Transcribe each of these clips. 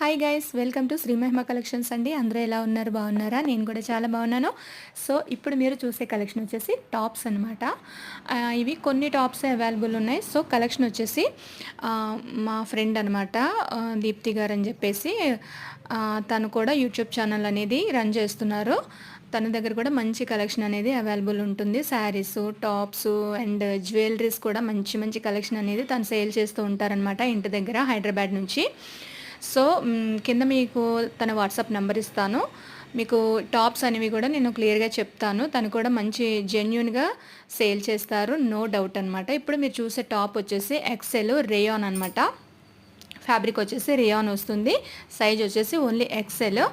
Hi guys, welcome to Shri Mahima collections అండి. అందరూ ఎలా ఉన్నారు? బాగున్నారా? నేను కూడా చాలా బాగున్నాను. సో ఇప్పుడు మీరు చూసే కలెక్షన్ వచ్చేసి టాప్స్ అనమాట. ఇవి కొన్ని టాప్స్ అవైలబుల్ ఉన్నాయి. సో కలెక్షన్ వచ్చేసి మా ఫ్రెండ్ అనమాట, దీప్తి గారు అని చెప్పేసి, తను కూడా యూట్యూబ్ ఛానల్ అనేది రన్ చేస్తున్నారు. తన దగ్గర కూడా మంచి కలెక్షన్ అనేది అవైలబుల్ ఉంటుంది. శారీస్, టాప్స్ అండ్ జ్యువెలరీస్ కూడా మంచి మంచి కలెక్షన్ అనేది తను సేల్ చేస్తూ ఉంటారనమాట ఇంటి దగ్గర, హైదరాబాద్ నుంచి. సో కింద మీకు తన వాట్సాప్ నెంబర్ ఇస్తాను. మీకు టాప్స్ అనేవి కూడా నేను క్లియర్గా చెప్తాను. తను కూడా మంచి జెన్యున్గా సేల్ చేస్తారు, నో డౌట్ అనమాట. ఇప్పుడు మీరు చూసే టాప్ వచ్చేసి ఎక్సెల్ రేయాన్ అనమాట. ఫ్యాబ్రిక్ వచ్చేసి రేయాన్ వస్తుంది. సైజ్ వచ్చేసి ఓన్లీ ఎక్సెల్.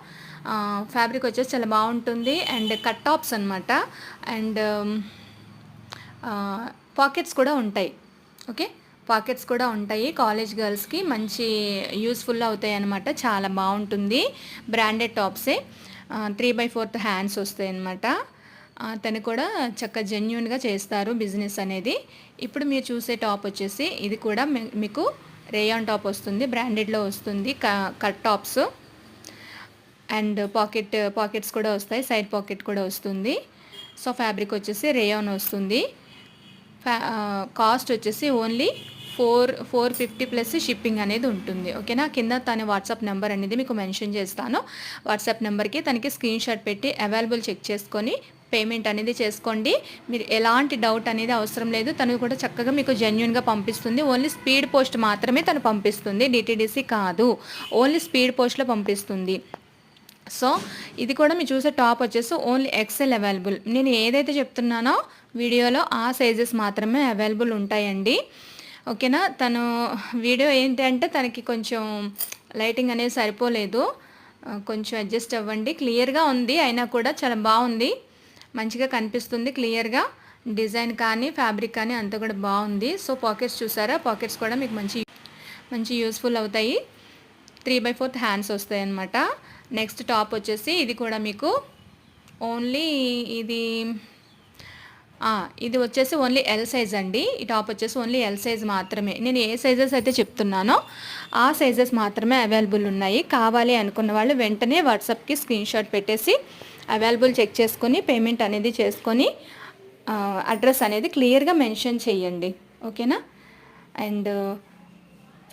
ఫ్యాబ్రిక్ వచ్చేసి చాలా బాగుంటుంది. అండ్ కట్ టాప్స్ అనమాట. అండ్ పాకెట్స్ కూడా ఉంటాయి. ఓకే, పాకెట్స్ కూడా ఉంటాయి. కాలేజ్ గర్ల్స్కి మంచి యూస్ఫుల్ అవుతాయి అన్నమాట. చాలా బాగుంటుంది. బ్రాండెడ్ టాప్సే. 3/4 హ్యాండ్స్ వస్తాయి అన్నమాట. తను కూడా చక్కగా జెన్యున్గా చేస్తారు బిజినెస్ అనేది. ఇప్పుడు మీరు చూసే టాప్ వచ్చేసి ఇది కూడా మీకు రేయాన్ టాప్ వస్తుంది, బ్రాండెడ్లో వస్తుంది. కట్ టాప్స్ అండ్ పాకెట్స్ కూడా వస్తాయి, సైడ్ పాకెట్ కూడా వస్తుంది. సో ఫ్యాబ్రిక్ వచ్చేసి రేయాన్ వస్తుంది. కాస్ట్ వచ్చేసి ఓన్లీ 450 ప్లస్ షిప్పింగ్ అనేది ఉంటుంది. ఓకేనా, కింద తన వాట్సాప్ నెంబర్ అనేది మీకు మెన్షన్ చేస్తాను. వాట్సాప్ నెంబర్కి తనకి స్క్రీన్ షాట్ పెట్టి అవైలబుల్ చెక్ చేసుకొని పేమెంట్ అనేది చేసుకోండి. మీరు ఎలాంటి డౌట్ అనేది అవసరం లేదు. తను కూడా చక్కగా మీకు జెన్యున్గా పంపిస్తుంది. ఓన్లీ స్పీడ్ పోస్ట్ మాత్రమే తను పంపిస్తుంది, డిటీడీసీ కాదు. ఓన్లీ స్పీడ్ పోస్ట్లో పంపిస్తుంది. సో ఇది కూడా మీరు చూసే టాప్ వచ్చేసి ఓన్లీ ఎక్సెల్ అవైలబుల్. నేను ఏదైతే చెప్తున్నానో వీడియోలో ఆ సైజెస్ మాత్రమే అవైలబుల్ ఉంటాయండి. ఓకేనా, తను వీడియో ఏంటంటే తనకి కొంచెం లైటింగ్ అనేది సరిపోలేదు, కొంచెం అడ్జస్ట్ అవ్వండి. క్లియర్గా ఉంది, అయినా కూడా చాలా బాగుంది, మంచిగా కనిపిస్తుంది క్లియర్గా. డిజైన్ కానీ ఫ్యాబ్రిక్ కానీ అంతా కూడా బాగుంది. సో పాకెట్స్ చూసారా, పాకెట్స్ కూడా మీకు మంచి యూస్ఫుల్ అవుతాయి. 3/4 హ్యాండ్స్ వస్తాయి అన్నమాట. నెక్స్ట్ టాప్ వచ్చేసి ఇది కూడా మీకు ఓన్లీ ఇది వచ్చేసి ఓన్లీ ఎల్ సైజ్ అండి. ఈ టాప్ వచ్చేసి ఓన్లీ ఎల్ సైజ్ మాత్రమే. నేను ఏ సైజెస్ అయితే చెప్తున్నానో ఆ సైజెస్ మాత్రమే అవైలబుల్ ఉన్నాయి. కావాలి అనుకున్న వాళ్ళు వెంటనే వాట్సాప్కి స్క్రీన్ షాట్ పెట్టేసి అవైలబుల్ చెక్ చేసుకొని పేమెంట్ అనేది చేసుకొని అడ్రస్ అనేది క్లియర్గా మెన్షన్ చేయండి. ఓకేనా. అండ్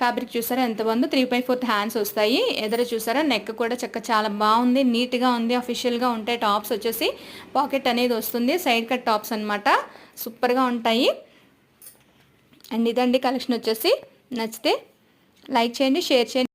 ఫ్యాబ్రిక్ చూసారా ఎంత బాగుందో, 3/4 హ్యాండ్స్ వస్తాయి. ఎదురు చూసారా, నెక్ కూడా చాలా బాగుంది, నీట్గా ఉంది, అఫీషియల్గా ఉంటాయి. టాప్స్ వచ్చేసి పాకెట్ అనేది వస్తుంది, సైడ్ కట్ టాప్స్ అనమాట. సూపర్గా ఉంటాయి. అండ్ ఇదండి కలెక్షన్ వచ్చేసి. నచ్చితే లైక్ చేయండి, షేర్ చేయండి.